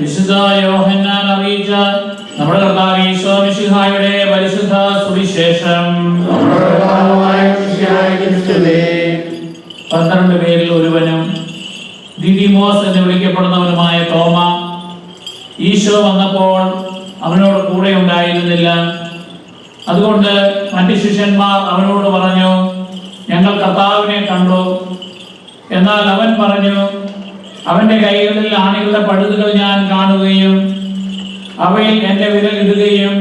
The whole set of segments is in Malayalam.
വിശുദ്ധ യോഹന്നാൻ അറിയിച്ച നമ്മുടെ കർത്താവ് ഈശോ മിശിഹായുടെ പരിശുദ്ധ സുവിശേഷം. 12 പേരിൽ ഒരുവനും ദിദിമോസ് എന്ന് വിളിക്കപ്പെടുന്നവനുമായ തോമ ഈശോ വന്നപ്പോൾ അവനോട് കൂടെ ഉണ്ടായിരുന്നില്ല. അതുകൊണ്ട് മറ്റു ശിഷ്യന്മാർ അവനോട് പറഞ്ഞു, ഞങ്ങൾ കർത്താവിനെ കണ്ടു. എന്നാൽ അവൻ പറഞ്ഞു, അവന്റെ കൈകളിൽ ആണികളുടെ പഴുതുകൾ ഞാൻ കാണുകയും അവയിൽ എന്റെ വിരൽ ഇടുകയും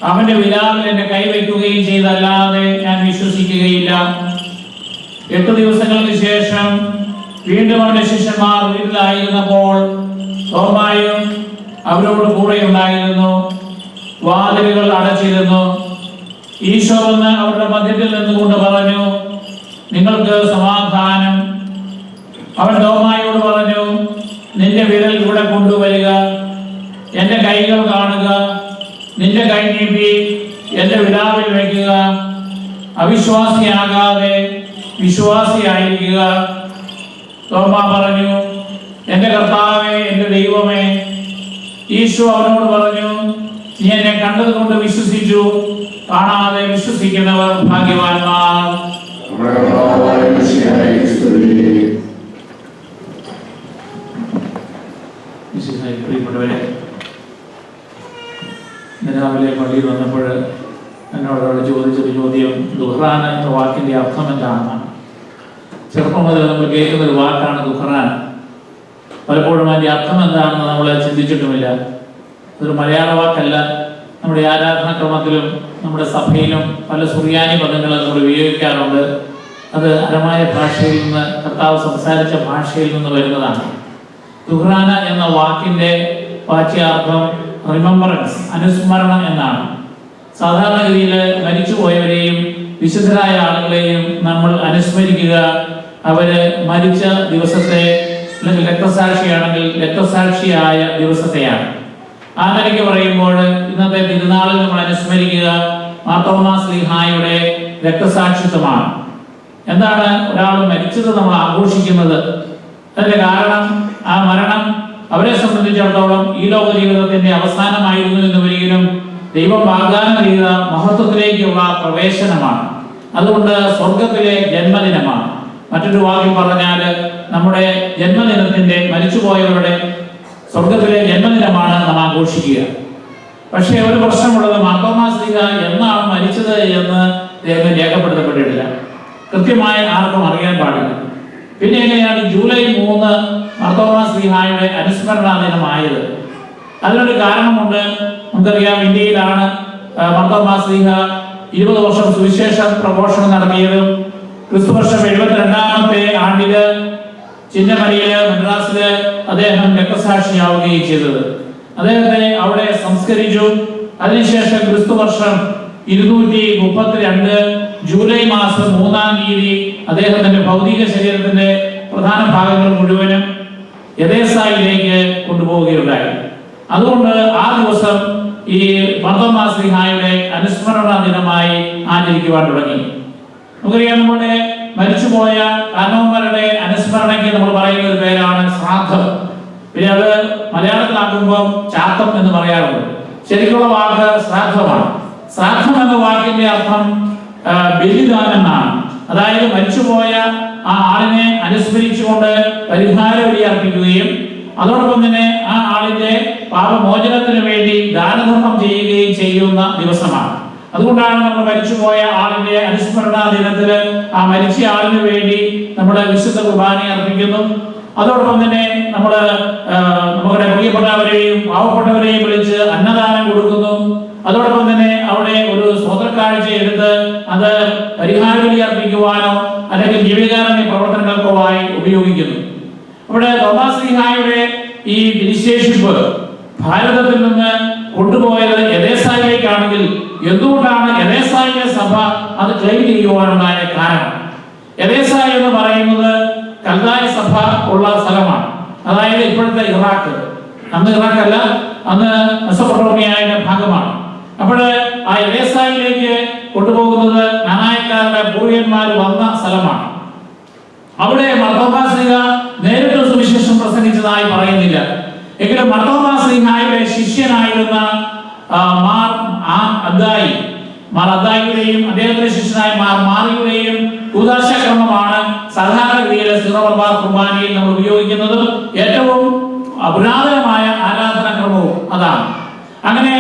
അവന്റെ വിലാവിൽ എന്റെ കൈവയ്ക്കുകയും ചെയ്തല്ലാതെ ഞാൻ വിശ്വസിക്കുകയില്ല. 8 ദിവസങ്ങൾക്ക് ശേഷം വീണ്ടും അവന്റെ ശിഷ്യന്മാർ വീട്ടിലായിരുന്നപ്പോൾ തോമായും അവരോട് കൂടെ ഉണ്ടായിരുന്നു. വാതിലുകൾ അടച്ചിരുന്നു. ഈശോ വന്ന് അവരുടെ മധ്യത്തിൽ നിന്നുകൊണ്ട് പറഞ്ഞു, നിങ്ങൾക്ക് സമാധാനം. അവൻ തോമായോട് പറഞ്ഞു, നിന്റെ വിരൽ ഇവിടെ കൊണ്ടുവരിക, എന്റെ കൈകൾ കാണുക, നിന്റെ കൈ നീട്ടി എന്റെ വിലാവിൽ വയ്ക്കുക. അവിശ്വാസിയാകാതെ വിശ്വാസിയായിരിക്കുക. തോമ പറഞ്ഞു, എന്റെ കർത്താവേ, എന്റെ ദൈവമേ. ഈശോ അവനോട് പറഞ്ഞു, നീ എന്നെ കണ്ടതുകൊണ്ട് വിശ്വസിച്ചു, കാണാതെ വിശ്വസിക്കുന്നവർ ഭാഗ്യവാന്മാർ. പ്രിയപ്പെട്ടവരെ, രാവിലെ പള്ളിയിൽ വന്നപ്പോൾ എന്നോട് ചോദിച്ചൊരു ചോദ്യം, ദുഹ്റാൻ എന്ന വാക്കിന്റെ അർത്ഥം എന്താണെന്നാണ്. ചെറുപ്പം മുതൽ നമ്മൾ കേൾക്കുന്ന ഒരു വാക്കാണ് ദുഹ്റാൻ. പലപ്പോഴും അതിന്റെ അർത്ഥം എന്താണെന്ന് നമ്മൾ ചിന്തിച്ചിട്ടുമില്ല. അതൊരു മലയാള വാക്കല്ല. നമ്മുടെ ആരാധനാക്രമത്തിലും നമ്മുടെ സഭയിലും പല സുറിയാനി പദങ്ങൾ നമ്മൾ ഉപയോഗിക്കാറുണ്ട്. അത് അരമായ ഭാഷയിൽ നിന്ന്, കർത്താവ് സംസാരിച്ച ഭാഷയിൽ നിന്ന് വരുന്നതാണ്. ദുഹ്റാന എന്ന വാക്കിന്റെ വാച്യാർത്ഥം റിമംബറൻസ്, അനുസ്മരണം എന്നാണ്. സാധാരണഗതിയിൽ മരിച്ചുപോയവരെയും വിശുദ്ധരായ ആളുകളെയും നമ്മൾ അനുസ്മരിക്കുക അവര് മരിച്ച ദിവസത്തെ, അല്ലെങ്കിൽ രക്തസാക്ഷിയാണെങ്കിൽ രക്തസാക്ഷിയായ ദിവസത്തെയാണ്. ആ നിലയ്ക്ക് പറയുമ്പോൾ ഇന്നത്തെ തിരുനാളിൽ നമ്മൾ അനുസ്മരിക്കുക മാർത്തോമാ ശ്ലീഹായുടെ രക്തസാക്ഷിത്വമാണ്. എന്താണ് ഒരാൾ മരിച്ചത് നമ്മൾ ആഘോഷിക്കുന്നത്? അതിന്റെ കാരണം ആ മരണം അവരെ സംബന്ധിച്ചിടത്തോളം ഈ ലോക ജീവിതത്തിന്റെ അവസാനമായിരുന്നു എന്ന് ഒരിക്കലും ദൈവം വാഗ്ദാനം ചെയ്ത മഹത്വത്തിലേക്കുള്ള പ്രവേശനമാണ്. അതുകൊണ്ട് സ്വർഗത്തിലെ ജന്മദിനമാണ്. മറ്റൊരു വാക്കിൽ പറഞ്ഞാൽ നമ്മുടെ ജന്മദിനത്തിന്റെ, മരിച്ചുപോയവരുടെ സ്വർഗത്തിലെ ജന്മദിനമാണ് നാം ആഘോഷിക്കുക. പക്ഷേ ഒരു പ്രശ്നമുള്ളത്, മാർത്തോമാ ശ്ലീഹ എന്നാണ് മരിച്ചത് എന്ന് രേഖപ്പെടുത്തപ്പെട്ടിട്ടില്ല. കൃത്യമായി ആർക്കും അറിയാൻ പാടില്ല. പിന്നെ എങ്ങനെയാണ് ജൂലൈ 3 മാർത്തോമാ ശ്ലീഹായുടെ അനുസ്മരണ ദിനമായത്? അതിനൊരു കാരണമുണ്ട്. നമുക്കറിയാം, ഇന്ത്യയിലാണ് മാർത്തോമാ ശ്ലീഹ 20 വർഷം സുവിശേഷ പ്രഘോഷണം നടത്തിയത്. ക്രിസ്തുവർഷം 72ാമത്തെ ആണ്ടില് ചിന്നമരയില്, മദ്രാസില് അദ്ദേഹം രക്തസാക്ഷിയാവുകയും ചെയ്തത്. അദ്ദേഹത്തെ അവിടെ സംസ്കരിച്ചു. അതിനുശേഷം ക്രിസ്തുവർഷം 232 ജൂലൈ മാസം 3-ാം തീയതി അദ്ദേഹത്തിന്റെ ഭൗതിക ശരീരത്തിന്റെ പ്രധാന ഭാഗങ്ങൾ മുഴുവനും എദേസായിലേക്ക് കൊണ്ടുപോവുകയുണ്ടായി. അതുകൊണ്ട് ആ ദിവസം ഈ മാർത്തോമാ ശ്ലീഹായുടെ അനുസ്മരണ ദിനമായി ആചരിക്കുവാൻ തുടങ്ങി. നമുക്കറിയാം, നമ്മുടെ മരിച്ചുപോയ കാരണവന്മാരുടെ അനുസ്മരണയ്ക്ക് നമ്മൾ പറയുന്ന ഒരു പേരാണ് ശ്രാദ്ധം. പിന്നെ അത് മലയാളത്തിലാക്കുമ്പോൾ ചാത്തം എന്ന് പറയാറുണ്ട്. ശരിക്കുള്ള വാക്ക് ശ്രാദ്ധമാണ്. ശ്രാദ്ധം എന്ന വാക്കിന്റെ അർത്ഥം ബലിദാനം എന്നാണ്. അതായത് മരിച്ചുപോയ ആ ആളിനെ അനുസ്മരിച്ചുകൊണ്ട് പരിഹാര ബലി അർപ്പിക്കുകയും അതോടൊപ്പം തന്നെ ആ ആളിന്റെ പാപമോചനത്തിന് വേണ്ടി ദാനധർമ്മം ചെയ്യുകയും ചെയ്യുന്ന ദിവസമാണ്. അതുകൊണ്ടാണ് നമ്മൾ മരിച്ചുപോയ ആളിന്റെ അനുസ്മരണ ദിനത്തില് ആ മരിച്ച ആളിന് വേണ്ടി നമ്മുടെ വിശുദ്ധ കുർബാന അർപ്പിക്കുന്നു. അതോടൊപ്പം തന്നെ നമ്മുടെ പ്രിയപ്പെട്ടവരെയും പാവപ്പെട്ടവരെയും വിളിച്ച് അന്നദാനം കൊടുക്കുന്നു. അതോടൊപ്പം തന്നെ അവിടെ ഒരു സ്വതക്കാഴ്ച എടുത്ത് അത് പരിഹാര ബലി അർപ്പിക്കുവാനോ അല്ലെങ്കിൽ ജീവികാരുണ്യ പ്രവർത്തനങ്ങൾക്കോ ആയി ഉപയോഗിക്കുന്നു. ഇവിടെ തോമാ ശ്ലീഹായുടെ ഈ വിശേഷിപ്പ് ഭാരതത്തിൽ നിന്ന് കൊണ്ടുപോയത് എദേസായിലേക്കാണെങ്കിൽ എന്തുകൊണ്ടാണ് എദേസായിലെ സഭ അത് ക്ലെയിം ചെയ്യുവാനുണ്ടായ കാരണം? എദേസായി എന്ന് പറയുന്നത് കൽദായ സഭ ഉള്ള സ്ഥലമാണ്. അതായത് ഇപ്പോഴത്തെ ഇറാഖ്. അന്ന് ഇറാഖല്ല, അന്ന് മെസൊപ്പൊട്ടേമിയയുടെ ഭാഗമാണ്. അപ്പോൾ ആ എദേസായിലേക്ക് കൊണ്ടുപോകുന്നത് നാനായക്കാരുടെ പൂർവ്വന്മാർ വന്ന സ്ഥലമാണ്. അവിടെ മാർത്തോമാ ശ്ലീഹ നേരിട്ട് സുവിശേഷം പ്രസംഗിച്ചതായി പറയുന്നില്ല. എങ്കിലും മാർത്തോമാ ശ്ലീഹായുടെ ശിഷ്യനായിരുന്ന മാർ അദ്ദായിയുടെയും അദ്ദേഹത്തിന്റെ ശിഷ്യനായ മാർ മാറിയുടെയും കൂദാശക്രമമാണ് സാധാരണഗതിയിൽ സീറോ മലബാർ കുർബാനയിൽ നമ്മൾ ഉപയോഗിക്കുന്നത്. ഏറ്റവും പുരാതനമായ ആരാധനാക്രമവും അതാണ്. അങ്ങനെ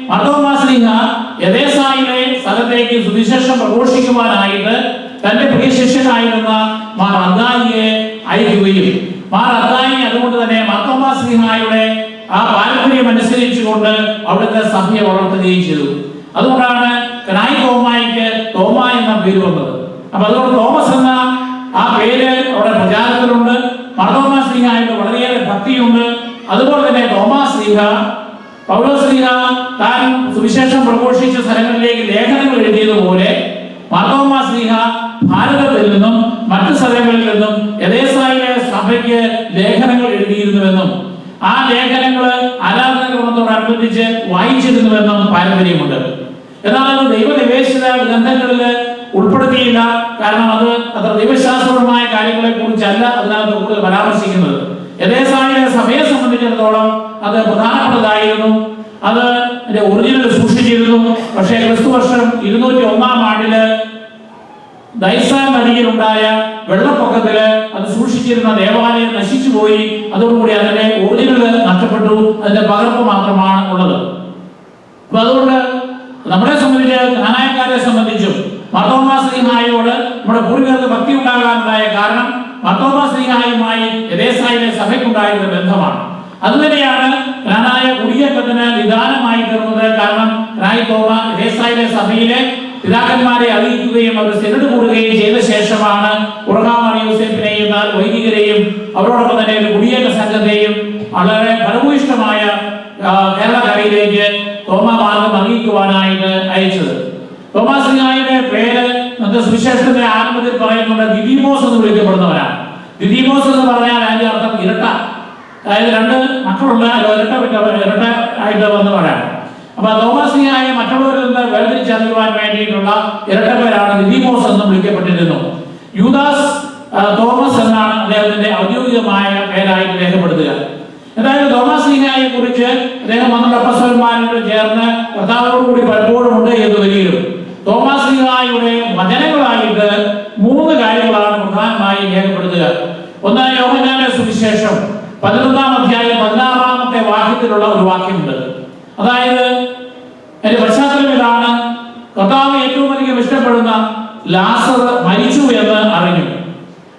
മാർത്തോമാ ശ്ലീഹ എദേസായിലെ സ്ഥലത്തേക്ക് സുവിശേഷം പ്രഘോഷിക്കുവാനായിട്ട് തന്റെ പ്രിയ ശിഷ്യനായിരുന്ന മാർ അദ്ദായിയെ അയക്കുകയും മാർ അദ്ദായി അതുകൊണ്ട് തന്നെ മാർത്തോമാ ശ്ലീഹായുടെ ആ പാരമ്പര്യം അനുസരിച്ചുകൊണ്ട് അവിടുത്തെ സഭയെ വളർത്തുകയും ചെയ്തു. അതുകൊണ്ടാണ് കനായി തോമായിക്ക് തോമ എന്ന പേര് വന്നത്. അപ്പൊ അതുകൊണ്ട് തോമസ് എന്ന ആ പേര് അവിടെ പ്രചാരത്തിലുണ്ട്. മാർത്തോമാ ശ്ലീഹായുടെ വളരെയേറെ ഭക്തിയുണ്ട്. അതുപോലെ തന്നെ തോമാ ശ്ലീഹ പൗലോസ് ശ്ലീഹ താൻ സുവിശേഷം പ്രഘോഷിച്ച സ്ഥലങ്ങളിലേക്ക് ലേഖനങ്ങൾ എഴുതിയതുപോലെ മാർത്തോമാ ശ്ലീഹ ഭാരതത്തിൽ നിന്നും മറ്റു സ്ഥലങ്ങളിൽ നിന്നും എദേസായിലെ സഭയ്ക്ക് ലേഖനങ്ങൾ എഴുതിയിരുന്നുവെന്നും ആ ലേഖനങ്ങൾ ആരാധനാക്രമത്തോടനുബന്ധിച്ച് വായിച്ചിരുന്നുവെന്നും പാരമ്പര്യമുണ്ട്. എന്നാൽ അത് ദൈവനിവേശിത ഗ്രന്ഥങ്ങളിൽ ഉൾപ്പെടുത്തിയില്ല. കാരണം അത് അത്ര ദൈവശാസ്ത്രപരമായ കാര്യങ്ങളെ കുറിച്ചല്ല അതിനകത്ത് കൂടുതൽ പരാമർശിക്കുന്നത്. എദേസായിലെ സഭയെ സംബന്ധിച്ചിടത്തോളം അത് പ്രധാനപ്പെട്ടതായിരുന്നു. അത് ഒറിജിനൽ സൂക്ഷിച്ചിരുന്നു. പക്ഷേ ക്രിസ്തുവർഷം 201 ദൈസാൻ നദിയിലുണ്ടായ വെള്ളപ്പൊക്കത്തില് അത് സൂക്ഷിച്ചിരുന്ന ദേവാലയം നശിച്ചുപോയി. അതോടുകൂടി അതിന്റെ ഒറിജിനൽ നഷ്ടപ്പെട്ടു. അതിന്റെ പകർപ്പ് മാത്രമാണ് ഉള്ളത്. അപ്പൊ അതുകൊണ്ട് നമ്മളെ സംബന്ധിച്ച് കാനായക്കാരെ സംബന്ധിച്ചും മാർത്തോമാ ശ്ലീഹായോട് നമ്മുടെ പൂർവികർക്ക് ഭക്തി ഉണ്ടാകാനുണ്ടായ കാരണം മാർത്തോമാ ശ്ലീഹായുമായി എദേസായിലെ സഭയ്ക്കുണ്ടായിരുന്ന ബന്ധമാണ്. അതുതന്നെയാണ് കാനായ കുടിയേറ്റത്തിന് നിദാനമായി തീർന്നത്. കാരണം കാനായി തോമ എദേസായിലെ സഭയിലെ പിതാക്കന്മാരെ അറിയിക്കുകയും അവർ സെനഡ് കൂടുകയും ചെയ്ത ശേഷമാണ് യൂസേപ്പിനെയും വൈദികരെയും അവരോടൊപ്പം തന്നെ ഒരു കുടിയേറ്റ സംഘത്തെയും വളരെ ഫലഭൂയിഷ്ടമായ കേരളക്കരയിലേക്ക് തോമാ മാർഗം അറിയിക്കുവാനായിട്ട് അയച്ചത്. തോമാ ശ്ലീഹായുടെ പേര് നമുക്ക് സുവിശേഷത്തിന്റെ ആരംഭത്തിൽ പറയുന്നുണ്ട്, ദിദീമോസ് എന്ന് വിളിക്കപ്പെടുന്നവരാണ്. ദിദീമോസ് എന്ന് പറഞ്ഞാൽ അതിന്റെ അർത്ഥം ഇരട്ട. അതായത് 2 മക്കളുണ്ട്, ഇരട്ട ആയിട്ട് വന്നവരാണ്. അപ്പൊ തോമാ ശ്ലീഹായെ മറ്റുള്ളവരിൽ നിന്ന് വേർതിരിച്ചറിയുവാൻ വേണ്ടിയിട്ടുള്ള ഇരട്ടപ്പേരാണ് ദിദീമോസ് എന്ന് വിളിക്കപ്പെട്ടിരുന്നു. യൂദാസ് തോമസ് എന്നാണ് അദ്ദേഹത്തിന്റെ ഔദ്യോഗികമായ പേരായിട്ട് രേഖപ്പെടുത്തുക. എന്തായാലും തോമാ ശ്ലീഹായെ കുറിച്ച് അദ്ദേഹം 12 അപ്പോസ്തലന്മാരോട് ചേർന്ന് കർത്താവിനോടുകൂടി പലപ്പോഴും ഉണ്ട് എന്ന് വരികയും തോമാ ശ്ലീഹായുടെ വചനങ്ങളായിട്ട് 3 കാര്യങ്ങളാണ് പ്രധാനമായി രേഖപ്പെടുത്തുക. ഒന്ന്, യോഹന്നാന്റെ സുവിശേഷം 11-ാം അധ്യായം 16-ാമത്തെ വാക്യത്തിലുള്ള ഒരു വാക്യമുണ്ട്. അതായത് എന്റെ പശ്ചാത്തലം ഇതാണ്: കർത്താവ് ഏറ്റവും അധികം ഇഷ്ടപ്പെടുന്ന ലാസർ മരിച്ചു എന്ന് അറിഞ്ഞു.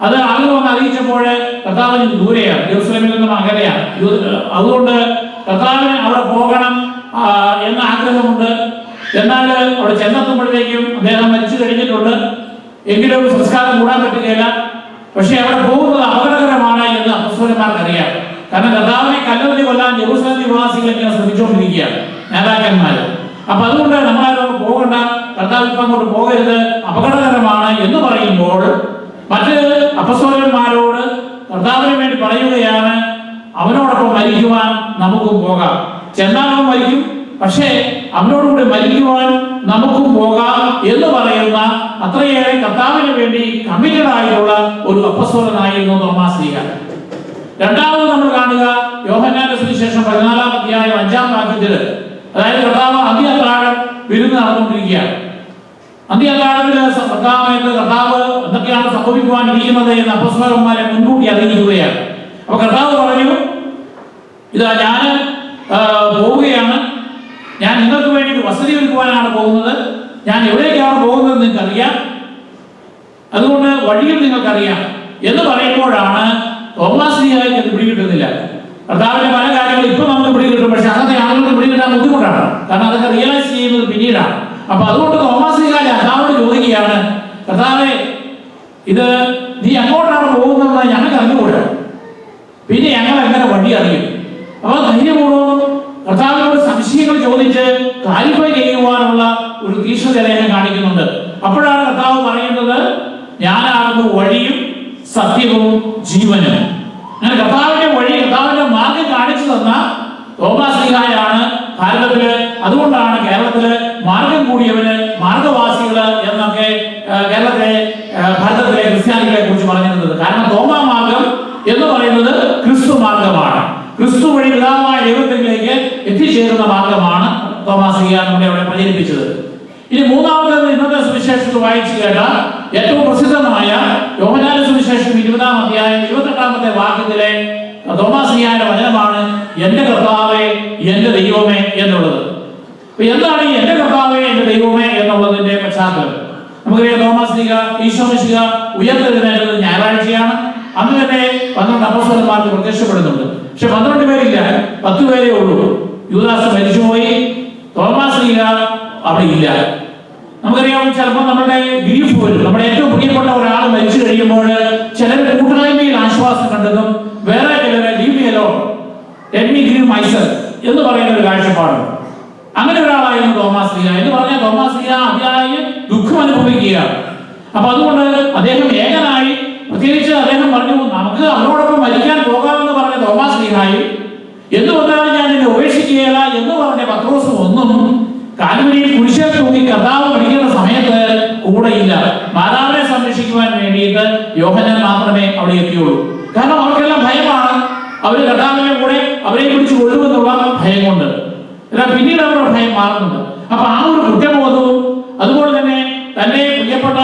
അത് ആളുകൾ വന്ന് അറിയിച്ചപ്പോൾ കർത്താവിന് ദൂരെയാണ്, യെരൂശലേമിൽ നിന്നും അകലെയാണ്. അതുകൊണ്ട് കർത്താവിന് അവിടെ പോകണം എന്ന ആഗ്രഹമുണ്ട്. എന്നാൽ അവിടെ ചെന്നെത്തുമ്പോഴത്തേക്കും അദ്ദേഹം മരിച്ചു കഴിഞ്ഞിട്ടുണ്ട്. എങ്കിലും സംസ്കാരം കൂടാൻ പറ്റുകയില്ല. പക്ഷെ അവിടെ പോകുന്നത് അപകടകരമാണ് എന്ന് അപ്പോസ്തലന്മാർക്കറിയാം. കാരണം കർത്താവിനെ കല്ലെറിഞ്ഞ് കൊല്ലാൻ യെരൂശലേം നിവാസികൾ ഇങ്ങനെ ശ്രമിച്ചുകൊണ്ടിരിക്കുകയാണ്, നേതാക്കന്മാര്. അപ്പൊ അതുകൊണ്ട് നമ്മളാരും പോകണ്ട, കർത്താവ് ഇപ്പം അങ്ങോട്ട് പോകരുത്, അപകടകരമാണ് എന്ന് പറയുമ്പോൾ മറ്റ് അപ്പോസ്തലന്മാരോട് കർത്താവിന് വേണ്ടി പറയുകയാണ്, അവനോടൊപ്പം മരിക്കുവാൻ നമുക്കും പോകാം. ചെന്നാലും മരിക്കും, പക്ഷേ അവനോടുകൂടി മരിക്കുവാൻ നമുക്കും പോകാം എന്ന് പറയുന്ന അത്രയേറെ കർത്താവിന് വേണ്ടി കമ്മിറ്റഡ് ആയിട്ടുള്ള ഒരു അപ്പോസ്തലനായിരുന്നു തോമാ ശ്ലീഹ. രണ്ടാമത് നമ്മൾ കാണുക യോഹന്നാന്റെ സുവിശേഷം 14-ാം അധ്യായം 5-ാം വാക്യത്തിൽ, അതായത് കർത്താവ് അന്ത്യഅത്താഴം വിരുന്ന് നടന്നുകൊണ്ടിരിക്കുകയാണ്. അന്ത്യഅത്താഴത്തില് കർത്താവ് എന്തൊക്കെയാണ് സംഭവിക്കുവാൻ ഇരിക്കുന്നത് എന്ന് അപ്പോസ്തലന്മാരെ മുൻകൂട്ടി അറിയിക്കുകയാണ്. അപ്പൊ കർത്താവ് പറഞ്ഞു, ഇതാ ഞാൻ പോവുകയാണ്, ഞാൻ നിങ്ങൾക്ക് വേണ്ടി വസതി ഒരുക്കുവാനാണ് പോകുന്നത്, ഞാൻ എവിടേക്കാണ് പോകുന്നത് നിങ്ങൾക്കറിയാം, അതുകൊണ്ട് വഴിയും നിങ്ങൾക്കറിയാം എന്ന് പറയുമ്പോഴാണ് തോമാ ശ്ലീഹായ്ക്ക് അത് പിടികിട്ടുന്നില്ല. കർത്താവിന്റെ പല കാര്യങ്ങളും ഇപ്പൊ നമുക്ക് പിടികിട്ടും, പക്ഷെ അന്നത്തെ ആളുകൾക്ക് പിടികിട്ടാൻ ബുദ്ധിമുട്ടാണ്. കാരണം അതൊക്കെ റിയലൈസ് ചെയ്യുന്നത് പിന്നീടാണ്. അപ്പൊ അതുകൊണ്ട് തോമാ ശ്ലീഹ കർത്താവോട് ചോദിക്കുകയാണ്, കർത്താവേ, ഇത് നീ എങ്ങോട്ടാണ് പോകുന്നത് ഞങ്ങൾക്ക് അറിഞ്ഞുകൂടാ, പിന്നെ ഞങ്ങൾ എങ്ങനെ വഴി അറിയും? അപ്പൊ ധൈര്യപൂർവ്വം കർത്താവിനോട് സംശയങ്ങൾ ചോദിച്ച് ക്ലാരിഫൈ ചെയ്യുവാനുള്ള ഒരു തീക്ഷ്ണത അദ്ദേഹം കാണിക്കുന്നുണ്ട്. അപ്പോഴാണ് കർത്താവ് പറയുന്നത്, ഞാനാകുന്നു വഴിയും സത്യവും ജീവനും. അങ്ങനെ കർത്താവിന്റെ വഴി, കർത്താവിന്റെ മാർഗം കാണിച്ചു തന്ന തോമാ ശ്ലീഹായാണ് ഭാരതത്തില്. അതുകൊണ്ടാണ് കേരളത്തില് മാർഗം കൂടിയവന് മാർഗവാസികള് എന്നൊക്കെ ഭാരതത്തിലെ ക്രിസ്ത്യാനികളെ കുറിച്ച് പറഞ്ഞിരുന്നത്. കാരണം തോമാ മാർഗം എന്ന് പറയുന്നത് ക്രിസ്തു മാർഗമാണ്. ക്രിസ്തു വഴി പിതാവായ ദൈവത്തിലേക്ക് എത്തിച്ചേരുന്ന മാർഗമാണ് തോമാസ് ലീഹ നമ്മളെ അവിടെ പ്രചരിപ്പിച്ചത്. ഇനി മൂന്നാമത്തേത് ഇന്നത്തെ സുവിശേഷത്തിൽ വായിച്ചു കേട്ട ഏറ്റവും പ്രസിദ്ധമായ യോഹന്നാന്റെ സുവിശേഷം 20-ാം അധ്യായം 28-ാമത്തെ വാക്യത്തിലെ തോമാസ് ലീഹയുടെ വചനമാണ് എന്റെ കർത്താവേ എന്റെ ദൈവമേ എന്നുള്ളത്. എന്താണ് ഈ എന്റെ കർത്താവേ എന്റെ ദൈവമേ എന്നുള്ളതിന്റെ പശ്ചാത്തലം? നമുക്കറിയാം, തോമാസ് ലീഹ ഈശോ മിശിഹ ഉയർത്തെഴുന്നേറ്റത് ഞായറാഴ്ചയാണ്. അന്ന് തന്നെ 12 അപ്പോസ്തലന്മാർക്ക് പ്രത്യക്ഷപ്പെടുന്നുണ്ട്. പക്ഷെ 12 പേരില്ല, 10 പേരേ ഉള്ളൂ. യൂദാസ് മരിച്ചുപോയി, തോമാസ് ലീഹ അവിടെ ഇല്ല. നമുക്കറിയാം, ചിലപ്പോൾ നമ്മുടെ ഗ്രീഫ് വരും. നമ്മുടെ ഏറ്റവും പ്രിയപ്പെട്ട ഒരാൾ മരിച്ചു കഴിയുമ്പോൾ ചിലർ കൂട്ടായ്മയിൽ ആശ്വാസം കണ്ടെത്തും, വേറെ ചിലരെ leave me alone, let me grieve myself എന്ന് പറയുന്ന ഒരു കാഴ്ചപ്പാടുണ്ട്. അങ്ങനെ ഒരാളായിരുന്നു തോമാസ് ലീഹ. എന്ന് പറഞ്ഞാൽ തോമാസ് ലീഹ അതിയായി ദുഃഖം അനുഭവിക്കുകയാണ്. അപ്പൊ അതുകൊണ്ട് അദ്ദേഹം ഏകനായി, പ്രത്യേകിച്ച് അദ്ദേഹം പറഞ്ഞു നമുക്ക് അവരോടൊപ്പം മരിക്കാൻ പോകാമെന്ന് പറഞ്ഞ തോമാസ് ലീഹായും എന്ന് പറഞ്ഞാലും ഞാൻ എന്നെ ഉപേക്ഷിക്കുകയില്ല എന്ന് പറഞ്ഞ പത്രോസും ഒന്നും കാൽവരിയിൽ കുരിശിൽ തൂക്കി കർത്താവ് പഠിക്കുന്ന സമയത്ത് കൂടെയില്ല. മാതാവിനെ സംരക്ഷിക്കുവാൻ വേണ്ടിയിട്ട് യോഹന്നാൻ മാത്രമേ അവിടെ എത്തിയുള്ളൂ. കാരണം അവർക്കെല്ലാം ഭയമാണ്. അവര് കർത്താവിനെ കൂടെ അവരെ പിടിച്ച് കൊള്ളുമെന്നുള്ള ഭയം കൊണ്ട്. എന്നാൽ പിന്നീട് അവരുടെ ഭയം മാറുന്നുണ്ട്. അപ്പൊ ആ ഒരു കുറ്റബോധവും അതുപോലെ തന്നെ തന്റെ പ്രിയപ്പെട്ട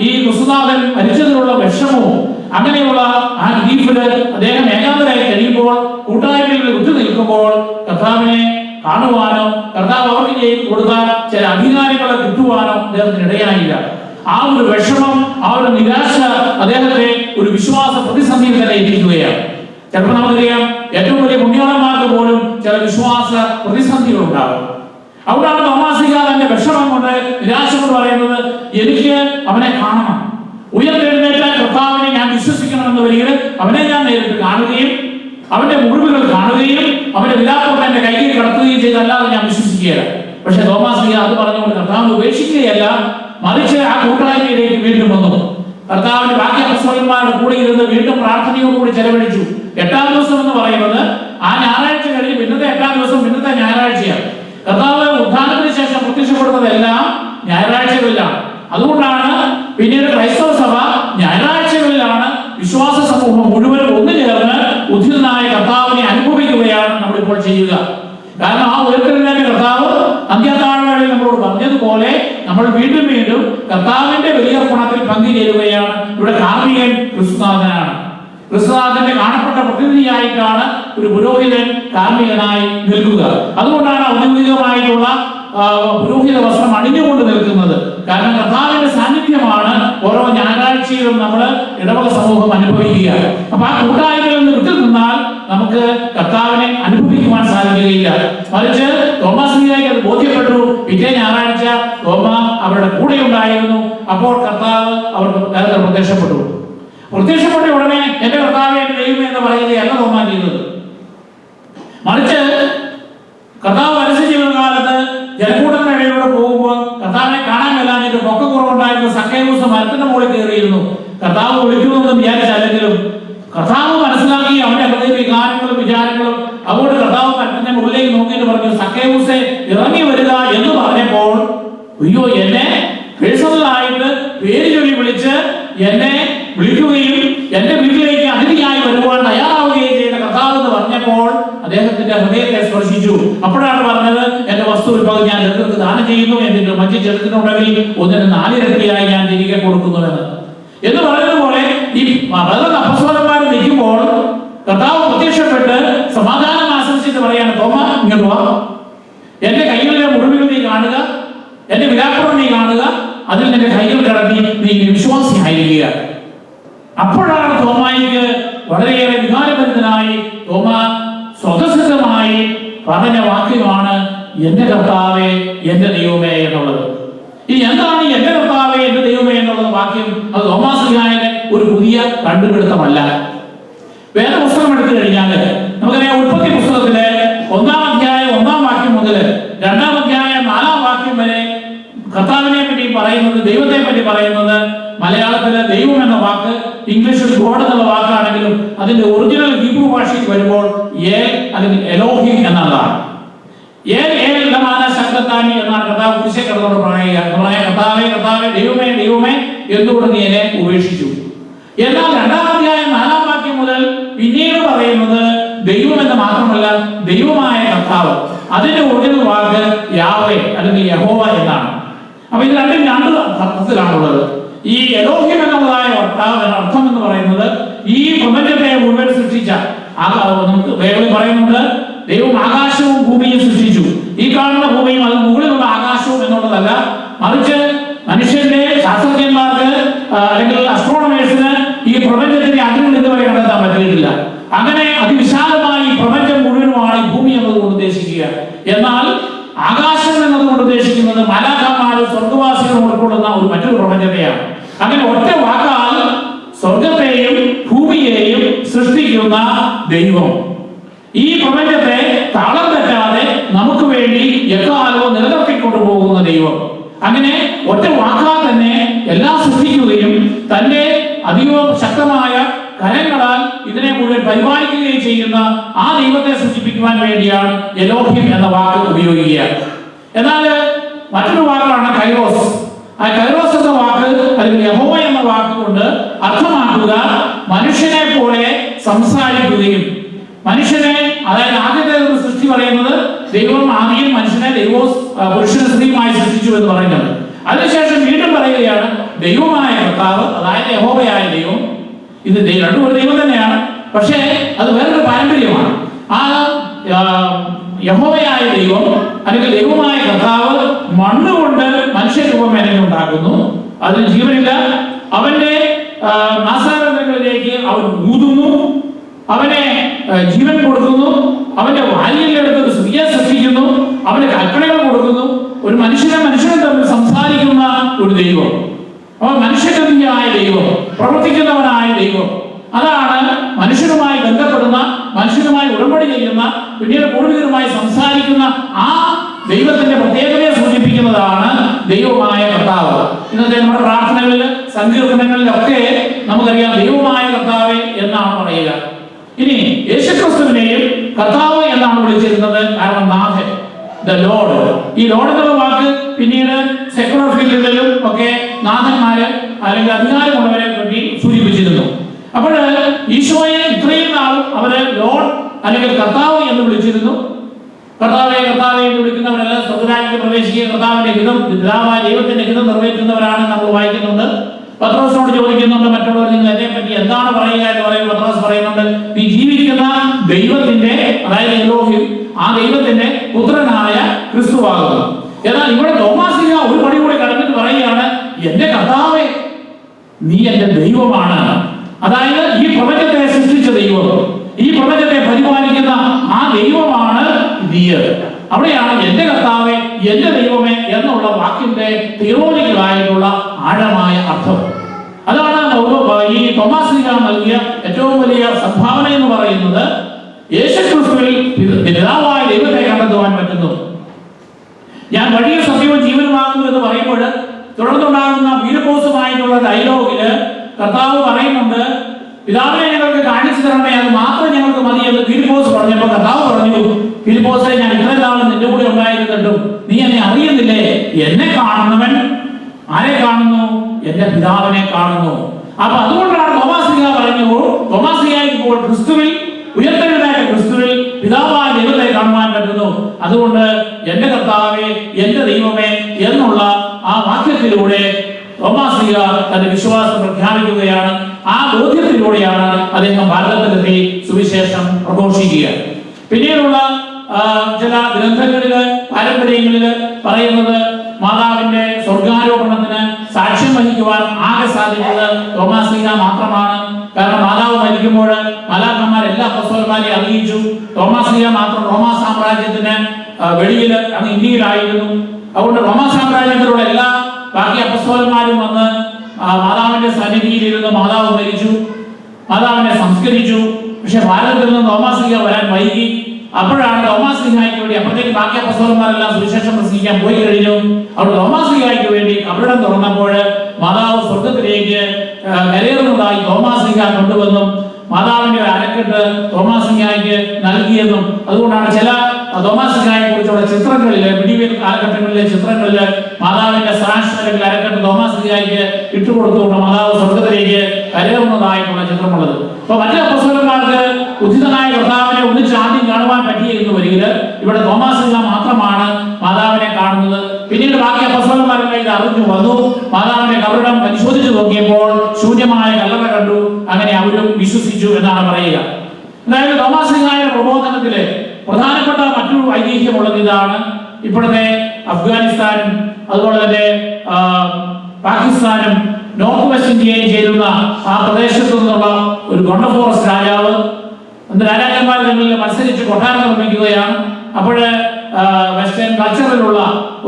ഈ ക്രിസ്തുനാഥൻ മരിച്ചതിലുള്ള വിഷമവും അങ്ങനെയുള്ള ആ ഗ്രീഫില് അദ്ദേഹം ഏകാന്തരായി കഴിയുമ്പോൾ, കൂട്ടായ്മയിൽ വിട്ടു നിൽക്കുമ്പോൾ കർത്താവിനെ കാണുവാനോ കർത്താവ് അവർക്ക് ചെയ്ത് കൊടുത്ത ചില അധികാരികളെ കിട്ടുവാനോ അദ്ദേഹത്തിന് ഇടയായില്ല. ആ ഒരു വിഷമം, ആ ഒരു നിരാശ അദ്ദേഹത്തെ ഒരു വിശ്വാസ പ്രതിസന്ധിയിൽ തന്നെ എത്തിക്കുകയാണ്. ചിലപ്പോൾ നമുക്കറിയാം, ഏറ്റവും വലിയ പുണ്യാളന്മാർക്ക് പോലും ചില വിശ്വാസ പ്രതിസന്ധികൾ ഉണ്ടാകും. അവിടെയാണ് തോമാസ് ലീഹ തന്റെ വിഷമം കൊണ്ട്, നിരാശ കൊണ്ട് പറയുന്നത് എനിക്ക് അവനെ കാണണം, ഉയർത്തെഴുന്നേറ്റ കർത്താവിനെ ഞാൻ വിശ്വസിക്കണമെന്ന് വരികിൽ അവനെ ഞാൻ നേരിട്ട് കാണുകയും അവന്റെ മുറിവുകൾ കാണുകയും അവന്റെ വിലാപം എന്റെ കയ്യിൽ കടത്തുകയും ചെയ്തല്ലാതെ ഞാൻ വിശ്വസിക്കുകയില്ല. പക്ഷെ തോമാസ് ലീഹ അത് പറഞ്ഞുകൊണ്ട് കർത്താവ് ഉപേക്ഷിക്കുകയല്ല, മറിച്ച് ആ കൂട്ടായ്മയിലേക്ക് വീണ്ടും വന്നു. കർത്താവിന്റെ ബാക്കി അപ്പോസ്തലന്മാരുടെ കൂടെ ഇരുന്ന് വീണ്ടും പ്രാർത്ഥനയോടുകൂടി ചെലവഴിച്ചു. 8-ാം ദിവസം എന്ന് പറയുന്നത് ആ ഞായറാഴ്ച കഴിഞ്ഞ് പിന്നത്തെ 8-ാം ദിവസം പിന്നത്തെ ഞായറാഴ്ചയാണ്. കർത്താവ് ഉത്ഥാനത്തിന് ശേഷം പ്രത്യക്ഷപ്പെടുന്നതെല്ലാം ഞായറാഴ്ചകളിലാണ്. അതുകൊണ്ടാണ് പിന്നീട് ക്രൈസ്തവ സഭ ഞായറാഴ്ചകളിലാണ് വിശ്വാസ സമൂഹം മുഴുവൻ ഒന്നുചേർന്ന് ഉദ്ധിതനായ കർത്താവിനെ അനുഭവിക്കുകയാണ് നമ്മളിപ്പോൾ ചെയ്യുക. കാരണം ആ ഉയർത്തെഴുന്നേറ്റ കർത്താവ് അന്ത്യത്താഴ്വരയിൽ നമ്മളോട് പറഞ്ഞതുപോലെ നമ്മൾ വീണ്ടും വീണ്ടും കർത്താവിന്റെ വലിയ ഗുണത്തിൽ പങ്കുചേരുകയാണ്. ഇവിടെ കാർമികൻ ക്രിസ്തുനാഥനാണ്. ക്രിസ്തുനാഥന്റെ കാണപ്പെട്ട പ്രതിനിധിയായിട്ടാണ് ഒരു പുരോഹിതൻ കാർമികനായി നിൽക്കുക. അതുകൊണ്ടാണ് ഔദ്യോഗികമായിട്ടുള്ള പുരോഹിത വസ്ത്രം അണിഞ്ഞുകൊണ്ട് നിൽക്കുന്നത്. കാരണം കർത്താവിന്റെ സാന്നിധ്യമാണ് ഓരോ ഞായറാഴ്ചയിലും നമ്മൾ ഇടവക സമൂഹം അനുഭവിക്കുക. അപ്പൊ ആ കൂട്ടായ്മയിൽ നിന്ന് വിട്ടു നിന്നാൽ നമുക്ക് കർത്താവിനെ അനുഭവിക്കുവാൻ സാധിക്കുകയില്ല. മറിച്ച് തോമാസ് ലീഹയ്ക്ക് അത് ബോധ്യപ്പെട്ടു. പിറ്റേ ഞായറാഴ്ച തോമ അവരുടെ കൂടെ ഉണ്ടായിരുന്നു. അപ്പോൾ കർത്താവ് അവർക്ക് പ്രത്യക്ഷപ്പെട്ടു. പ്രത്യക്ഷപ്പെട്ട ഉടനെ എന്റെ കർത്താവേ എന്റെ ദൈവമേ എന്ന് പറയുകയല്ല തോമ ചെയ്തത്. മറിച്ച് കർത്താവ് പരസ്യ ജീവിതകാലത്ത് ജനക്കൂട്ടങ്ങളുടെ ഇടയിലൂടെ പോകുമ്പോൾ കർത്താവിനെ കാണാൻ മേലാഞ്ഞിട്ട് പൊക്കക്കുറവുണ്ടായിരുന്ന സക്കേവൂസ് മരത്തിന്റെ മുകളിൽ കയറിയിരുന്നു. കർത്താവ് വിളിക്കുമെന്ന് വിചാരിച്ചല്ലെങ്കിലും കർത്താവ് മനസ്സിലാക്കി അവന്റെ ഹൃദയ വികാരങ്ങളും വിചാരങ്ങളും. അതുകൊണ്ട് കർത്താവ് മരത്തിന്റെ മുകളിലേക്ക് നോക്കിയിട്ട് പറഞ്ഞു, സക്കേവൂസെ ഇറങ്ങി വരിക എന്ന് പറഞ്ഞപ്പോൾ, അയ്യോ, എന്നെ പേഴ്സണലായിട്ട് പേര് ചൊല്ലി വിളിച്ച് എന്നെ വിളിക്കുകയും എന്റെ വീട്ടിലേക്ക് അതിഥിയായി വരുവാൻ തയ്യാറാവുകയും ചെയ്ത കർത്താവ് എന്ന് പറഞ്ഞപ്പോൾ അദ്ദേഹത്തിന്റെ ഹൃദയത്തെ സ്പർശിച്ചു. അപ്പോഴാണ് പറഞ്ഞത്, എന്റെ വസ്തു വിഭവം ഞാൻ ജനങ്ങൾക്ക് ദാനം ചെയ്യുന്നു, എന്നിട്ട് മറ്റു ജനത്തിനുണ്ടെങ്കിൽ 1/4 ഇരട്ടിയായി ഞാൻ തിരികെ കൊടുക്കുന്നുവെന്ന് എന്ന് പറയുന്നത് പോലെ ഈ 12 അപ്പോസ്തലന്മാർ നിൽക്കുമ്പോൾ കർത്താവ് പ്രത്യക്ഷപ്പെട്ട് സമാധാനം ആശംസിച്ച് പറയാണ്, തോമ ഇങ്ങോട്ട് വാ, എന്റെ കൈകളിലെ മുറിവുകൾ നീ കാണുക, എന്റെ വിലാപ്പുറം നീ കാണുക, അതിൽ നിന്റെ കൈകൾ കടത്തി നീ വിശ്വാസിയായിരിക്കുക. അപ്പോഴാണ് തോമായിക്ക് വളരെയേറെ വികാരബന്ധിതനായി തോമ സ്വതസിദ്ധമായി പറഞ്ഞ വാക്യമാണ് എന്റെ കർത്താവേ എന്റെ ദൈവമേ എന്നുള്ളത്. ഈ എന്താണ് എന്റെ കർത്താവേ എന്റെ ദൈവമേ എന്നുള്ള വാക്യം? അത് തോമാസ് ലീഹായുടെ ഒരു പുതിയ കണ്ടുപിടുത്തമല്ല. വേറെ പുസ്തകം എടുത്തു കഴിഞ്ഞാൽ നമുക്കറിയാം, ഉൽപ്പത്തി പുസ്തകത്തിലെ 1-ാം അധ്യായം 1-ാം വാക്യം മുതൽ 2-ാം അധ്യായം 4-ാം വാക്യം വരെ കർത്താവിനെ പറ്റി പറയുന്നത്, ദൈവത്തെ പറ്റി പറയുന്നത് മലയാളത്തിലെ ദൈവം എന്ന വാക്ക് ഇംഗ്ലീഷിൽ ഗോഡ് എന്നുള്ള വാക്കാണെങ്കിലും അതിന്റെ ഒറിജിനൽ ഹീബ്രു ഭാഷയിൽ വരുമ്പോൾ അല്ലെങ്കിൽ എലോഹിം എന്നതാണ്. ശബ്ദത്താനി എന്നാണ് കർത്താവ് കുരിശിൽ കിടന്നോട് പറയുക, കർത്താവേ കർത്താവേ ദൈവമേ ദൈവമേ എന്തുകൊണ്ട് നീ എന്നെ ഉപേക്ഷിച്ചു. എന്നാൽ 2-ാം അധ്യായം 4-ാം വാക്യം മുതൽ പിന്നീട് പറയുന്നത് ദൈവം എന്ന മാത്രമല്ല ദൈവമായ കർത്താവ്. അതിന്റെ ഒറിജിനൽ വാക്ക് യാഹ്വേ അല്ലെങ്കിൽ യഹോവ എന്നാണ്. അപ്പൊ ഇത് രണ്ടും രണ്ട് അർത്ഥത്തിലാണുള്ളത്. ഈ എലോഹിം എന്നുള്ളതായ അർത്ഥം എന്ന് പറയുന്നത് ഈ പ്രപഞ്ചത്തെ മുഴുവൻ സൃഷ്ടിച്ച, നമുക്ക് ബൈബിളിൽ പറയുന്നുണ്ട് ദൈവം ആകാശവും ഭൂമിയും സൃഷ്ടിച്ചു. ഈ കാണുന്ന ഭൂമിയും അത് മുകളിലുള്ള ആകാശവും എന്നുള്ളതല്ല, മറിച്ച് മനുഷ്യന്റെ ശാസ്ത്രജ്ഞന്മാർക്ക് അല്ലെങ്കിൽ അസ്ട്രോണമേഴ്സിന് ഈ പ്രപഞ്ചത്തിന്റെ അതിരുകൾ ഇതുവരെ കണ്ടെത്താൻ പറ്റിയിട്ടില്ല. അങ്ങനെ അതിവിശാലമായി പ്രപഞ്ചം മുഴുവനുമാണ് ഈ ഭൂമി എന്നതുകൊണ്ട് ഉദ്ദേശിക്കുക. എന്നാൽ ആകാശം എന്നതുകൊണ്ട് ഉദ്ദേശിക്കുന്നത് മലാഖമാരും സ്വർഗവാസികളും ഉൾക്കൊള്ളുന്ന ഒരു മറ്റൊരു പ്രപഞ്ചത്തെയാണ്. അങ്ങനെ ഒറ്റ വാക്കാൽ സ്വർഗത്തെയും ഭൂമിയെയും സൃഷ്ടിക്കുന്ന ദൈവം ഈ പ്രപഞ്ചത്തെ താളം തെറ്റാതെ നമുക്ക് വേണ്ടി എക്കാലവും നിലനിർത്തിക്കൊണ്ടുപോകുന്ന ദൈവം. അങ്ങനെ ഒറ്റ വാക്കാൽ തന്നെ എല്ലാം സൃഷ്ടിക്കുകയും തന്റെ അതീവ ശക്തമായ കരങ്ങളാൽ ഇതിനെ മുഴുവൻ പരിപാലിക്കുകയും ചെയ്യുന്ന ആ ദൈവത്തെ സൂചിപ്പിക്കുവാൻ വേണ്ടിയാണ് എലോഹിം എന്ന വാക്ക് ഉപയോഗിക്കുക. എന്നാൽ മറ്റൊരു വാക്കാണ് കൈറോസ്. ആ കൈറോസ് എന്ന വാക്ക് അല്ലെങ്കിൽ യഹോവ എന്ന വാക്ക് കൊണ്ട് അർത്ഥമാക്കുക മനുഷ്യനെ പോലെ സംസാരിക്കുകയും, മനുഷ്യനെ, അതായത് ആദ്യത്തെ ഒരു സൃഷ്ടി പറയുന്നത് ദൈവം ആദ്യം മനുഷ്യനെ പുരുഷനെ സ്ത്രീയുമായി സൃഷ്ടിച്ചു എന്ന് പറയുന്നത്. അതിനുശേഷം വീണ്ടും പറയുകയാണ് ദൈവമായ കർത്താവ്, അതായത് യഹോവയായ ദൈവം. ഇത് രണ്ടും ഒരു ദൈവം തന്നെയാണ്, പക്ഷേ അത് വേറൊരു പാരമ്പര്യമാണ്. ആ യഹോവയായ ദൈവം അല്ലെങ്കിൽ ദൈവമായ കർത്താവ് മണ്ണുകൊണ്ട് മനുഷ്യരൂപം ഉണ്ടാക്കുന്നു. അതിന് ജീവനില്ല. അവന്റെ നാസാരങ്ങളിലേക്ക് അവൻ ഊതുന്നു, അവനെ ജീവൻ കൊടുക്കുന്നു, അവന്റെ വാരിയെടുത്ത് ഒരു സ്ത്രീയെ സൃഷ്ടിക്കുന്നു, അവന്റെ കൽപ്പനകൾ കൊടുക്കുന്നു. ഒരു മനുഷ്യനെ തമ്മിൽ സംസാരിക്കുന്ന ഒരു ദൈവം, അവൻ മനുഷ്യഗതിയായ ദൈവം, പ്രവർത്തിക്കുന്നവനായ ദൈവം. അതാണ് മനുഷ്യനുമായി ബന്ധപ്പെടുന്ന, മനുഷ്യനുമായി ഉടമ്പടി ചെയ്യുന്ന, പിന്നീട് പൂർവികരുമായി സംസാരിക്കുന്ന ആ ദൈവത്തിന്റെ പ്രത്യേകതയെ സൂചിപ്പിക്കുന്നതാണ് ദൈവമായ കർത്താവ്. ഇന്നത്തെ നമ്മുടെ പ്രാർത്ഥനകളിൽ, സങ്കീർത്തനങ്ങളിലൊക്കെ നമുക്കറിയാം ദൈവമായ കർത്താവേ എന്നാണ് പറയുക. ഇനി യേശുക്രിസ്തുവിനെയും കർത്താവ് എന്നാണ് വിളിച്ചിരുന്നത്. കാരണം നാഥൻ, ദ ലോർഡ്. ഈ ലോർഡ് എന്നുള്ള വാക്ക് പിന്നീട് സെക്കുലർ ഫീൽഡുകളിലും ഒക്കെ നാഥന്മാര് അല്ലെങ്കിൽ അധികാരമുള്ളവരെ പറ്റി സൂചിപ്പിച്ചിരുന്നു. അപ്പോൾ ഈശോയെ ഇത്രയും നാൾ അവര് ലോർഡ് അല്ലെങ്കിൽ കർത്താവ് എന്ന് വിളിച്ചിരുന്നു. കർത്താവെ കർത്താവെ എന്ന് വിളിക്കുന്നവരെല്ലാം സ്വർഗ്ഗരാജ്യത്തിൽ പ്രവേശിക്കുക, കർത്താവിന്റെ ഹിതം, പിതാവായ ദൈവത്തിന്റെ ഹിതം നിറവേറ്റുന്നവരാണ് നമ്മൾ വായിക്കുന്നുണ്ട്. പത്രോസിനോട് ചോദിക്കുന്നുണ്ട്, മറ്റുള്ളവർ നിങ്ങൾ എന്നെ പറ്റി എന്താണ് പറയുക എന്ന് പറയുമ്പോൾ പത്രോസ് പറയുന്നുണ്ട്, നീ ജീവിക്കുന്ന ദൈവത്തിന്റെ, അതായത് എലോഹിം, ആ ദൈവത്തിന്റെ പുത്രനായ ക്രിസ്തുവാകുന്നു. എന്നാൽ ഇവിടെ തോമാസ് ഒരു പടി കൂടി കടന്നിട്ട് പറയുകയാണ്, എന്റെ കർത്താവേ നീ എന്റെ ദൈവമാണ്. അതായത് ഈ പ്രപഞ്ചത്തെ സൃഷ്ടിച്ച ദൈവം, ഈ പ്രപഞ്ചത്തെ പരിപാലിക്കുന്ന ആ ദൈവമാണ് നീ. അവിടെയാണ് എന്റെ കർത്താവേ എന്റെ ദൈവമേ എന്നുള്ള വാക്കിന്റെ തിയോളജിക്കലായിട്ടുള്ള ആഴമായ അർത്ഥം. അതാണ് ഈ തോമാസ് നൽകിയ ഏറ്റവും വലിയ സംഭാവന എന്ന് പറയുന്നത്. യേശുക്രിസ്തുവിൽ പിതാവായ ദൈവത്തെ കണ്ടെത്തുവാൻ പറ്റുന്നു. ഞാൻ വഴിയും സത്യവും ജീവനുമാകുന്നു എന്ന് പറയുമ്പോൾ തുടർന്നുണ്ടാകുന്ന ഫിലിപ്പോസുമായിട്ടുള്ള ഡയലോഗില് കർത്താവ് പറയുന്നുണ്ട്, പിതാവിനെ ഞങ്ങൾക്ക് കാണിച്ചു തരണമേ, അത് മാത്രം ഞങ്ങൾക്ക് മതി എന്ന് ഫിലിപ്പോസ് പറഞ്ഞപ്പോൾ കർത്താവ് പറഞ്ഞു, ഫിലിപ്പോസെ ഞാൻ ഇത്രയും നാളും നിന്റെ കൂടെ ഉണ്ടായിരുന്നിട്ടും നീ എന്നെ അറിയുന്നില്ലേ? എന്നെ കാണുന്നവൻ ആരെ കാണുന്നു? എന്റെ പിതാവിനെ കാണുന്നു. അപ്പൊ അതുകൊണ്ടാണ് തോമാസ്ലീഹ പറഞ്ഞു, തോമാസ്ലീഹയ്ക്ക് ഇപ്പോൾ ക്രിസ്തുവിൽ, ഉയർത്തെഴുന്നേറ്റ ക്രിസ്തുവിൽ പിതാവായ ദൈവത്തെ കാണുവാൻ പറ്റുന്നു. അതുകൊണ്ട് എന്റെ കർത്താവേ എന്റെ ദൈവമേ എന്നുള്ള ആ വാക്യത്തിലൂടെ തോമാസ്ലീഹ തന്റെ വിശ്വാസം പ്രഖ്യാപിക്കുകയാണ്. ആ ബോധ്യത്തിലൂടെയാണ് അദ്ദേഹം ഭാരതത്തിലെത്തി സുവിശേഷം പ്രഘോഷിക്കുക. പിന്നീടുള്ള ചില ഗ്രന്ഥങ്ങളില്, പാരമ്പര്യങ്ങളില് പറയുന്നത് മാതാവിന്റെ സ്വർഗാരോപണത്തിന് സാക്ഷ്യം വഹിക്കുവാൻ ആകെ സാധിച്ചത് തോമാസ്ലീഹ മാത്രമാണ്. കാരണം മാതാവ് മരിക്കുമ്പോൾ മാലാഖമാർ എല്ലാ അപ്പോസ്തലന്മാരെയും അറിയിച്ചു. തോമാസ്ലീഹ മാത്രം റോമാ സാമ്രാജ്യത്തിന് വെളിയിൽ അങ്ങ് ഇന്ത്യയിലായിരുന്നു. അതുകൊണ്ട് റോമാ സാമ്രാജ്യത്തിലുള്ള എല്ലാ ബാക്കി അപ്പോസ്തലന്മാരും വന്ന് മാതാവിന്റെ സന്നിധിയിലിരുന്ന് മാതാവ് മരിച്ചു, മാതാവിനെ സംസ്കരിച്ചു. പക്ഷെ ഭാരതത്തിൽ നിന്ന് തോമാസ്ലീഹ വരാൻ വൈകി. അപ്പോഴാണ് തോമാസ്ലീഹായ്ക്ക് വേണ്ടി, അപ്പോഴത്തേക്ക് ബാക്കി അപ്പോസ്തലന്മാരെല്ലാം സുവിശേഷം പ്രസംഗിക്കാൻ പോയി കഴിഞ്ഞു. അവിടെ തോമാസ്ലീഹായ്ക്ക് വേണ്ടി കബറിടം തുറന്നപ്പോൾ മാതാവ് സ്വർഗത്തിലേക്ക് കരയേറുന്നതായി തോമാസ്ലീഹ കൊണ്ടുവന്നും മാതാവിന്റെ അരക്കെട്ട് തോമാസ്ലീഹായ്ക്ക് നൽകിയെന്നും, അതുകൊണ്ടാണ് ചില തോമാസ്ലീഹായെ കുറിച്ചുള്ള ചിത്രങ്ങളില്, മിഡിവൽ കാലഘട്ടങ്ങളിലെ ചിത്രങ്ങളില് മാതാവിന്റെ സാക്ഷി അല്ലെങ്കിൽ അരക്കെട്ട് തോമാസ്ലീഹായ്ക്ക് ഇട്ടുകൊടുത്തുകൊണ്ട് മാതാവ് സ്വർഗത്തിലേക്ക് കരയേറുന്നതായിട്ടുള്ള ചിത്രമുള്ളത്. അപ്പൊ മറ്റു അപ്പോസ്തലന്മാർക്ക് ഉചിതനായ കർത്താവിനെ ഒന്നിച്ച് ആദ്യം കാണാൻ കാണുവാൻ പറ്റിയിരുന്നു വരികിൽ ഇവിടെ തോമാസ് മാത്രമാണ് മാതാവിനെ കാണുന്നത്. പിന്നീട് ബാക്കി അപ്പോസ്തലന്മാരെല്ലാം ഇത് അറിഞ്ഞു വന്നു. മാതാവിന്റെ കബറിടം പരിശോധിച്ചു നോക്കിയപ്പോൾ ശൂന്യമായ കല്ലറ കണ്ടു. അങ്ങനെ അവരും വിശ്വസിച്ചു എന്നാണ് പറയുക. അതായത് തോമാശ്ലീഹായുടെ പ്രബോധനത്തിലെ പ്രധാനപ്പെട്ട മറ്റൊരു ഐതിഹ്യമുള്ളത് ഇതാണ്. ഇപ്പോഴത്തെ അഫ്ഗാനിസ്ഥാനും അതുപോലെ തന്നെ പാകിസ്ഥാനും നോർത്ത് വെസ്റ്റ് ഇന്ത്യയും ചേരുന്ന ആ പ്രദേശത്തു നിന്നുള്ള ഒരു ഗൊണ്ടഫോറസ് രാജാവ് രാജാക്കന്മാർ തമ്മിൽ മത്സരിച്ച് കൊട്ടാരം നിർമ്മിക്കുകയാണ്. അപ്പോൾ വെസ്റ്റേൺ കൾച്ചറിലുള്ള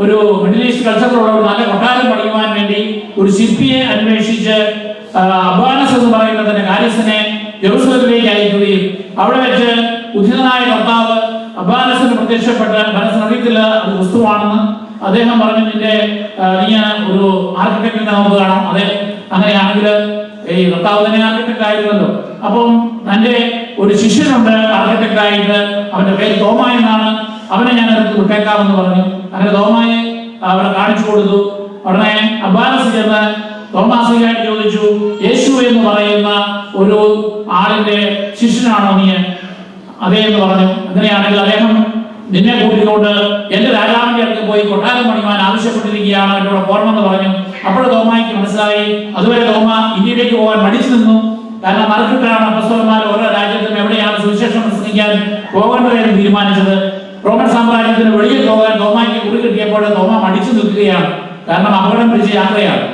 ഒരു മിഡിൽ ഈസ്റ്റ് കൾച്ചറിലുള്ള ഒരു നല്ല കൊട്ടാരം പണിയുവാൻ വേണ്ടി ഒരു ശില്പിയെ അന്വേഷിച്ച് അബ്ബാനസ് എന്ന് പറയുന്ന തന്നെ കാര്യസ്ഥനെ ജെറുസലത്തിലേക്ക് അയക്കുകയും അവിടെ വെച്ച് ഉദ്ധിതനായ കർത്താവ് അബ്ബാനസിന് പ്രത്യക്ഷപ്പെട്ട് മനസ്സിന് അറിയത്തില്ല അത് ക്രിസ്തുവാണെന്ന് അദ്ദേഹം പറഞ്ഞു, നീ ഒരു ആർക്കിടെക്റ്റിനെ നമുക്ക് കാണാം. അതെ, അങ്ങനെയാണെങ്കിൽ ഈ കർത്താവ് തന്നെ ആർക്കിടെക്ട് ആയിരുന്നല്ലോ. അപ്പം തന്റെ ഒരു ശിഷ്യനുണ്ട് ആർക്കിടെക്ട് ആയിട്ട്, അവന്റെ പേര് തോമ എന്നാണ്, അവനെ ഞാൻ അടുത്ത് വിട്ടേക്കാമെന്ന് പറഞ്ഞു. അങ്ങനെ തോമയെ അവിടെ കാണിച്ചു കൊടുത്തു. ഉടനെ അബ്ബാനസ് ചെന്ന് തോമാശ്ലീഹായോട് ചോദിച്ചു, യേശു എന്ന് പറയുന്ന ഒരു ആളിന്റെ ശിഷ്യനാണോ നീ? അതേ എന്ന് പറഞ്ഞു. അങ്ങനെയാണെങ്കിൽ അദ്ദേഹം നിന്നെ കൂട്ടിക്കൊണ്ട് എന്റെ രാജാവിന്റെ അടുത്ത് പോയി കൊട്ടാരം പണിയുവാൻ ആവശ്യപ്പെട്ടിരിക്കുകയാണ്, എന്നോട് പോരണമെന്ന് പറഞ്ഞു. അപ്പോൾ തോമായ്ക്ക് മനസ്സിലായി. അതുവരെ തോമ ഇന്ത്യയിലേക്ക് പോകാൻ മടിച്ചു നിന്നു. കാരണം മറുക്കിട്ടാണ് അപ്പോസ്തലന്മാർ ഓരോ രാജ്യത്തും എവിടെയാണ് സുവിശേഷം പ്രസംഗിക്കാൻ പോകേണ്ടതെന്ന് തീരുമാനിച്ചത്. റോമൻ സാമ്രാജ്യത്തിന് വെളിയിൽ പോകാൻ തോമായ്ക്ക് കുറി കിട്ടിയപ്പോൾ തോമ മടിച്ചു നിൽക്കുകയാണ്. കാരണം അപകടം പിടിച്ച യാത്രയാണ്.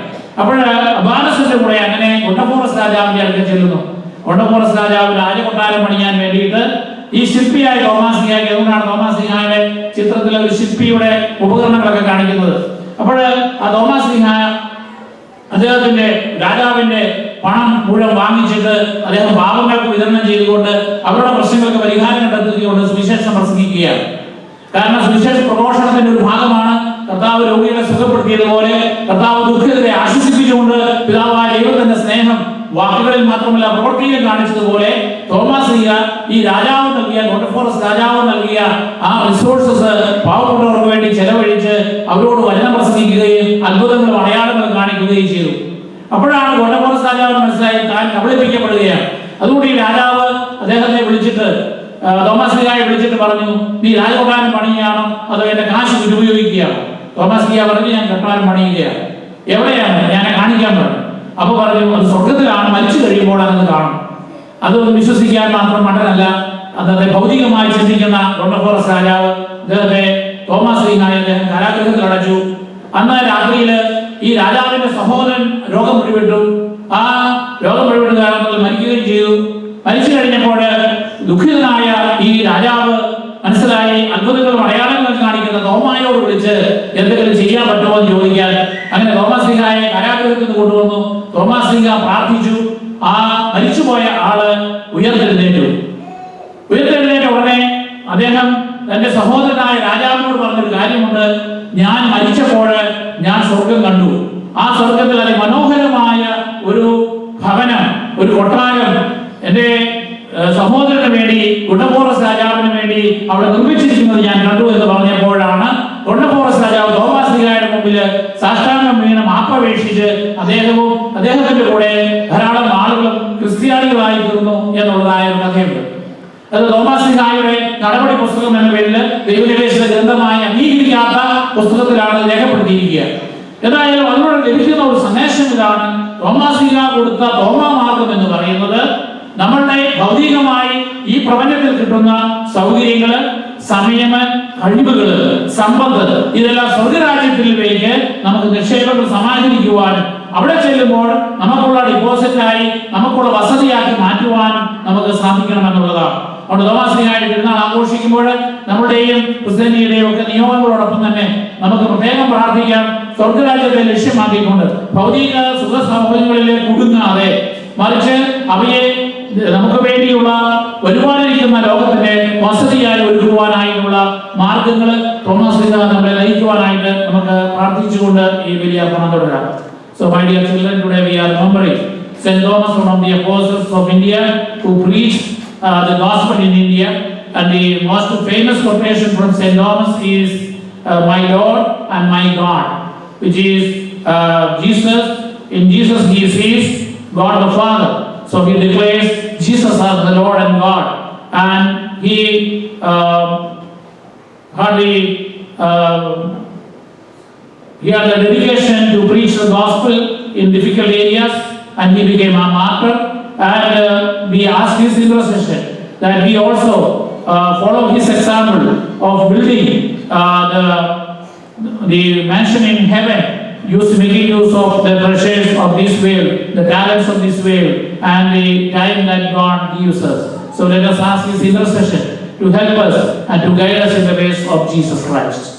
അപ്പോൾ അബ്ബാനസിന്റെ കൂടെ അങ്ങനെ ഗൊണ്ടഫോറസ് രാജാവിന്റെ അടുത്ത് ചെല്ലുന്നു. ഗൊണ്ടഫോറസ് രാജാവ് രാജകൊട്ടാരം പണിയാൻ വേണ്ടിയിട്ട് ഈ ശില്പിയായ തോമാശ്ലീഹായ്ക്ക്, അതുകൊണ്ടാണ് തോമാശ്ലീഹായുടെ ചിത്രത്തിൽ ഒരു ശില്പിയുടെ ഉപകരണങ്ങളൊക്കെ കാണിക്കുന്നത്. അപ്പോൾ ആ തോമാശ്ലീഹ അദ്ദേഹത്തിന്റെ രാജാവിന്റെ പണം മുഴുവൻ വാങ്ങിച്ചിട്ട് അദ്ദേഹം പാവങ്ങൾക്ക് വിതരണം ചെയ്തുകൊണ്ട് അവരുടെ പ്രശ്നങ്ങൾക്ക് പരിഹാരം കണ്ടെത്തുകയുകൊണ്ട് സുവിശേഷം പ്രസംഗിക്കുകയാണ്. കാരണം സുവിശേഷ പ്രഘോഷണത്തിന്റെ ഒരു ഭാഗമാണ് കർത്താവ് രോഗികളെ സുഖപ്പെടുത്തിയതുപോലെ കർത്താവ് ദുഃഖിതരെ ആശ്വസിപ്പിച്ചുകൊണ്ട് പിതാവായ ദൈവത്തിന്റെ സ്നേഹം വാക്കുകളിൽ മാത്രമല്ല പ്രവൃത്തിയിൽ കാണിച്ചതുപോലെ തോമാശ്ലീഹ ഈ രാജാവ് നൽകിയ ഗൊണ്ടഫോറസ് രാജാവ് നൽകിയ ആ റിസോഴ്സസ് പാവപ്പെട്ടവർക്ക് വേണ്ടി ചെലവഴിച്ച് അവരോട് വചനം പ്രസംഗിക്കുകയും അത്ഭുതങ്ങളും അടയാളങ്ങളും കാണിക്കുകയും ചെയ്തു. അപ്പോഴാണ് ഗൊണ്ടഫോറസ് രാജാവ് മനസ്സിലായി താൻ കബളിപ്പിക്കപ്പെടുകയാണ്. അതുകൊണ്ട് ഈ രാജാവ് അദ്ദേഹത്തെ വിളിച്ചിട്ട് തോമാശ്ലീഹായെ വിളിച്ചിട്ട് പറഞ്ഞു, നീ രാജകൊട്ടാരം പണിയുകയാണോ അതോ എന്റെ കാശ് ദുരുപയോഗിക്കുകയാണോ? തോമാശ്ലീഹ പറഞ്ഞു, ഞാൻ കൊട്ടാരം പണിയുകയാണ്. എവിടെയാണ്? ഞാൻ കാണിക്കാൻ പറഞ്ഞു. അപ്പൊ പറഞ്ഞു, അത് സ്വർഗത്തിലാണ്, മരിച്ചു കഴിയുമ്പോൾ അതൊന്ന് കാണും. അത് വിശ്വസിക്കാൻ മാത്രം മണ്ടനല്ല, അദ്ദേഹത്തെ ഭൗതികമായി ചിന്തിക്കുന്ന ഗൊണ്ടഫോറസ് രാജാവ് അദ്ദേഹത്തെ തോമാശ്ലീഹായെ അദ്ദേഹം കാരാഗൃഹത്തിൽ അടച്ചു. അന്ന് രാത്രിയിൽ ഈ രാജാവിന്റെ സഹോദരൻ രോഗം പിടിപെട്ടു. ആ രോഗം പിടിപെട്ട കാരണത്തിൽ മരിക്കുകയും ചെയ്തു. മരിച്ചു കഴിഞ്ഞപ്പോൾ ദുഃഖിതനായ ഈ രാജാവ് മനസ്സിലായി അത്ഭുതങ്ങളും അടയാളങ്ങളും കാണിക്കുന്ന തോമായോട് വിളിച്ച് എന്തെങ്കിലും ചെയ്യാൻ പറ്റുമോ എന്ന് ചോദിക്കാൻ. അങ്ങനെ തോമാശ്ലീഹായെ കാരാഗൃഹത്തിൽ നിന്ന് കൊണ്ടുവന്നു. തോമാശ്ലീഹ പ്രാർത്ഥിച്ചു. ആ മരിച്ചുപോയ ആള് ഉയർത്തെഴുന്നേറ്റു. ഉയർത്തെഴുന്നേറ്റ ഉടനെ അദ്ദേഹം തന്റെ സഹോദരനായ രാജാവിനോട് പറഞ്ഞൊരു കാര്യമുണ്ട്, ഞാൻ മരിച്ചപ്പോൾ ഞാൻ സ്വർഗം കണ്ടു. ആ സ്വർഗത്തിൽ അതിമനോഹരമായ ഒരു ഭവനം, ഒരു കൊട്ടാരം എന്റെ സഹോദരന് വേണ്ടി, ഗൊണ്ടഫോറസ് രാജാവിന് വേണ്ടി അവിടെ നിർമ്മിച്ചിരിക്കുന്നത് ഞാൻ കണ്ടു എന്ന് പറഞ്ഞപ്പോഴാണ് ഗൊണ്ടഫോറസ് രാജാവ് തോമാശ്ലീഹായുടെ മുമ്പിൽ സാഷ്ടാംഗം വീണ് മാപ്പപേക്ഷിച്ച് അദ്ദേഹവും അദ്ദേഹത്തിന്റെ കൂടെ ധാരാളം ആളുകളും ക്രിസ്ത്യാനികളായി തീർന്നു എന്നുള്ളതായ ഒരു കഥയുണ്ട്. അത് തോമാശ്ലീഹായുടെ നടപടി പുസ്തകം എന്ന പേരിൽ ദൈവനിവേശന ഗ്രന്ഥമായി അംഗീകരിക്കാത്ത പുസ്തകത്തിലാണ് രേഖപ്പെടുത്തിയിരിക്കുക. ഏതായാലും അതിലൂടെ ലഭിക്കുന്ന ഒരു സന്ദേശം ഇതാണ്. തോമാശ്ലീഹ കൊടുത്ത തോമാ മാർഗം എന്ന് പറയുന്നത് നമ്മളുടെ ഭൗതികമായി ഈ പ്രപഞ്ചത്തിൽ കിട്ടുന്ന സൗകര്യങ്ങള്, സമയം, കഴിവുകള്, സമ്പത്ത്, ഇതെല്ലാം സ്വർഗരാജ്യത്തിലേക്ക് നമുക്ക് നിക്ഷേപങ്ങൾ സമാഹരിക്കുവാനും അവിടെ ചെല്ലുമ്പോൾ നമുക്കുള്ള ഡിപ്പോസിറ്റായി നമുക്കുള്ള വസതിയാക്കി മാറ്റുവാനും നമുക്ക് സാധിക്കണമെന്നുള്ളതാണ്. അതുകൊണ്ട് തോമാശ്ലീഹായുടെ പെരുന്നാൾ ആഘോഷിക്കുമ്പോൾ നമ്മുടെയും ക്രിസ്ത്യാനിയുടെയും ഒക്കെ നിയോഗങ്ങളോടൊപ്പം തന്നെ നമുക്ക് പ്രത്യേകം പ്രാർത്ഥിക്കാം. സ്വർഗരാജ്യത്തെ ലക്ഷ്യമാക്കിക്കൊണ്ട് ഭൗതിക സുഖ സൗകര്യങ്ങളിലേക്ക് കുടുങ്ങാതെ മറിച്ച് അവയെ നമുക്ക് വേണ്ടിയുള്ള വരുവാനിരിക്കുന്ന ലോകത്തിന്റെ വസതിയായി ഒരുക്കുവാനായിട്ടുള്ള മാർഗങ്ങൾ തോമാശ്ലീഹ നമ്മളെ നയിക്കുവാനായിട്ട് നമുക്ക് പ്രാർത്ഥിച്ചുകൊണ്ട് ഈ വലിയ പണം തുടരാം. So my dear children, today we are remembering Saint Thomas, one of the apostles of India who preached the gospel in India, and the most famous quotation from Saint Thomas is my Lord and my God, which is Jesus. In Jesus he sees God the Father. So he declares Jesus as the Lord and God, and he had the dedication to preach the gospel in difficult areas, and he became a martyr. And we ask his intercession that we also follow his example of building the mansion in heaven, making use of the treasures of this world, the talents of this world, and the time that God gives us. So let us ask his intercession to help us and to guide us in the ways of Jesus Christ.